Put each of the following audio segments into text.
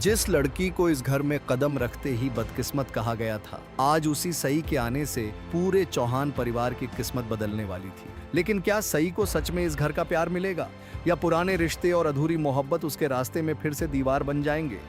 जिस लड़की को इस घर में कदम रखते ही बदकिस्मत कहा गया था, आज उसी सई के आने से पूरे चौहान परिवार की किस्मत बदलने वाली थी। लेकिन क्या सई को सच में इस घर का प्यार मिलेगा या पुराने रिश्ते और अधूरी मोहब्बत उसके रास्ते में फिर से दीवार बन जाएंगे?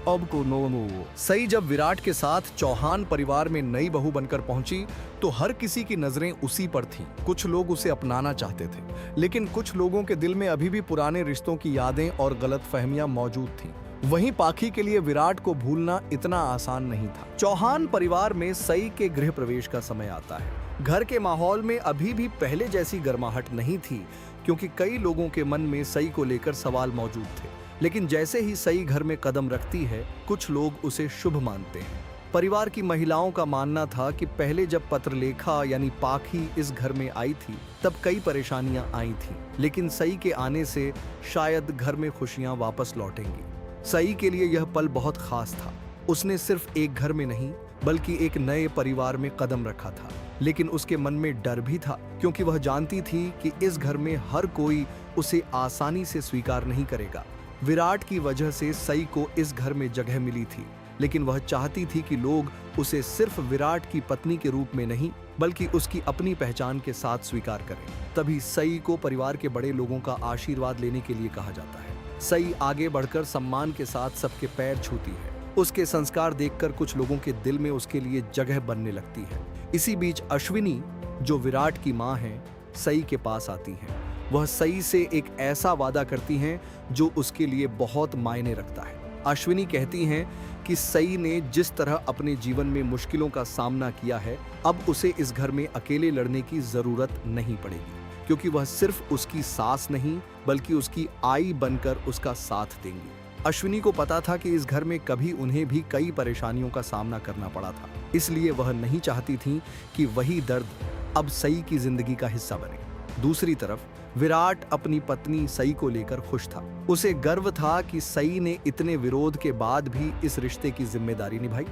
अब को नो सई जब विराट के साथ चौहान परिवार में नई बहू बनकर पहुंची तो हर किसी की नजरें उसी पर थीं। कुछ लोग उसे अपनाना चाहते थे, लेकिन कुछ लोगों के दिल में अभी भी पुराने रिश्तों की यादें और गलतफहमियां मौजूद थीं। वहीं पाखी के लिए विराट को भूलना इतना आसान नहीं था। चौहान परिवार में सई के गृह प्रवेश का समय आता है। घर के माहौल में अभी भी पहले जैसी गर्माहट नहीं थी, क्योंकि कई लोगों के मन में सई को लेकर सवाल मौजूद थे। लेकिन जैसे ही सई घर में कदम रखती है, कुछ लोग उसे शुभ मानते हैं। परिवार की महिलाओं का मानना था कि पहले जब पत्रलेखा यानी पाखी इस घर में आई थी, तब कई परेशानियां आई थीं, लेकिन सई के आने से शायद घर में खुशियां वापस लौटेंगी। सई के लिए यह पल बहुत खास था। उसने सिर्फ एक घर में नहीं, बल्कि एक नए परिवार में कदम रखा था। लेकिन उसके मन में डर भी था, क्योंकि वह जानती थी कि इस घर में हर कोई उसे आसानी से स्वीकार नहीं करेगा। विराट की वजह से सई को इस घर में जगह मिली थी, लेकिन वह चाहती थी कि लोग उसे सिर्फ विराट की पत्नी के रूप में नहीं, बल्कि उसकी अपनी पहचान के साथ स्वीकार करें। तभी सई को परिवार के बड़े लोगों का आशीर्वाद लेने के लिए कहा जाता है। सई आगे बढ़कर सम्मान के साथ सबके पैर छूती है। उसके संस्कार देखकर कुछ लोगों के दिल में उसके लिए जगह बनने लगती है। इसी बीच अश्विनी, जो विराट की मां है, सई के पास आती हैं। वह सई से एक ऐसा वादा करती हैं जो उसके लिए बहुत मायने रखता है। अश्विनी कहती हैं कि सई ने जिस तरह अपने जीवन में मुश्किलों का सामना किया है, अब उसे इस घर में अकेले लड़ने की जरूरत नहीं पड़ेगी, क्योंकि वह सिर्फ उसकी सास नहीं, बल्कि उसकी आई बनकर उसका साथ देंगी। अश्विनी को पता था कि इस घर में कभी उन्हें भी कई परेशानियों का सामना करना पड़ा था, इसलिए वह नहीं चाहती थी कि वही दर्द अब सई की जिंदगी का हिस्सा बने। दूसरी तरफ विराट अपनी पत्नी सई को लेकर खुश था। उसे गर्व था कि सई ने इतने विरोध के बाद भी इस रिश्ते की जिम्मेदारी निभाई।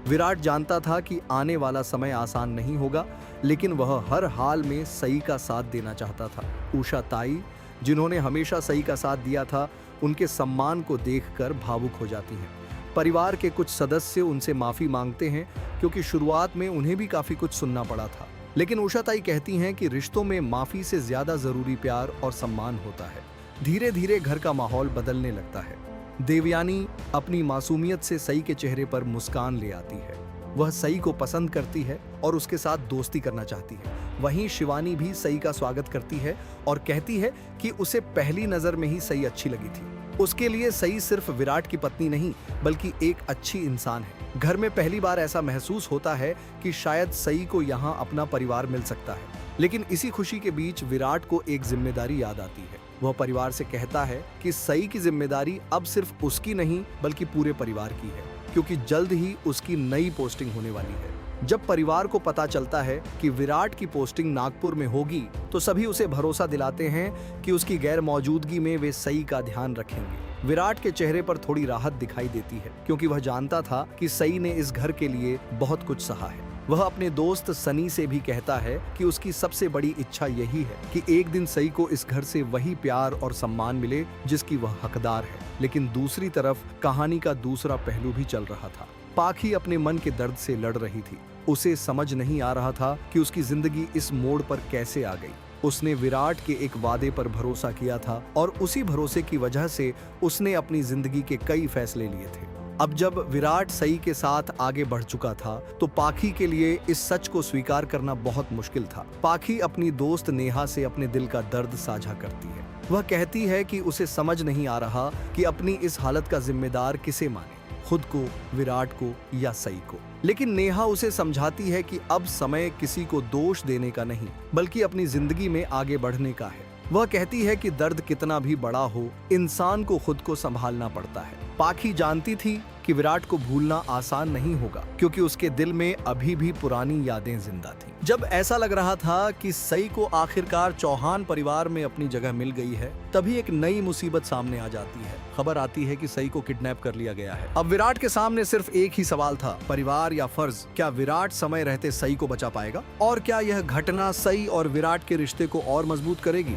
विराट जानता था कि आने वाला समय आसान नहीं होगा, लेकिन वह हर हाल में सई का साथ देना चाहता था। उषा ताई, जिन्होंने हमेशा सई का साथ दिया था, उनके सम्मान को देखकर भावुक हो जाती हैं। परिवार के कुछ सदस्य उनसे माफी मांगते हैं, क्योंकि शुरुआत में उन्हें भी काफी कुछ सुनना पड़ा था। लेकिन उषा ताई कहती हैं कि रिश्तों में माफी से ज्यादा जरूरी प्यार और सम्मान होता है। धीरे धीरे घर का माहौल बदलने लगता है। देवयानी अपनी मासूमियत से सई के चेहरे पर मुस्कान ले आती है। वह सई को पसंद करती है और उसके साथ दोस्ती करना चाहती है। वहीं शिवानी भी सई का स्वागत करती है और कहती है कि उसे पहली नजर में ही सई अच्छी लगी थी। उसके लिए सई सिर्फ विराट की पत्नी नहीं, बल्कि एक अच्छी इंसान है। घर में पहली बार ऐसा महसूस होता है कि शायद सई को यहाँ अपना परिवार मिल सकता है। लेकिन इसी खुशी के बीच विराट को एक जिम्मेदारी याद आती है। वह परिवार से कहता है कि सई की जिम्मेदारी अब सिर्फ उसकी नहीं, बल्कि पूरे परिवार की है, क्योंकि जल्द ही उसकी नई पोस्टिंग होने वाली है। जब परिवार को पता चलता है कि विराट की पोस्टिंग नागपुर में होगी, तो सभी उसे भरोसा दिलाते हैं कि उसकी गैर मौजूदगी में वे सई का ध्यान रखेंगे। विराट के चेहरे पर थोड़ी राहत दिखाई देती है, क्योंकि वह जानता था कि सई ने इस घर के लिए बहुत कुछ सहा है। वह अपने दोस्त सनी से भी कहता है कि उसकी सबसे बड़ी इच्छा यही है कि एक दिन सई को इस घर से वही प्यार और सम्मान मिले जिसकी वह हकदार है। लेकिन दूसरी तरफ कहानी का दूसरा पहलू भी चल रहा था। पाखी अपने मन के दर्द से लड़ रही थी। उसे समझ नहीं आ रहा था कि उसकी जिंदगी इस मोड़ पर कैसे आ गई। उसने विराट के एक वादे पर भरोसा किया था और उसी भरोसे की वजह से उसने अपनी जिंदगी के कई फैसले लिए थे। अब जब विराट सई के साथ आगे बढ़ चुका था, तो पाखी के लिए इस सच को स्वीकार करना बहुत मुश्किल था। पाखी अपनी दोस्त नेहा से अपने दिल का दर्द साझा करती है। वह कहती है कि उसे समझ नहीं आ रहा कि अपनी इस हालत का जिम्मेदार किसे माने, खुद को, विराट को या सई को। लेकिन नेहा उसे समझाती है कि अब समय किसी को दोष देने का नहीं, बल्कि अपनी जिंदगी में आगे बढ़ने का है। वह कहती है कि दर्द कितना भी बड़ा हो, इंसान को खुद को संभालना पड़ता है। पाखी जानती थी कि विराट को भूलना आसान नहीं होगा, क्योंकि उसके दिल में अभी भी पुरानी यादें जिंदा थीं। जब ऐसा लग रहा था कि सई को आखिरकार चौहान परिवार में अपनी जगह मिल गई है, तभी एक नई मुसीबत सामने आ जाती है। खबर आती है कि सई को किडनैप कर लिया गया है। अब विराट के सामने सिर्फ एक ही सवाल था, परिवार या फर्ज। क्या विराट समय रहते सई को बचा पाएगा? और क्या यह घटना सई और विराट के रिश्ते को और मजबूत करेगी?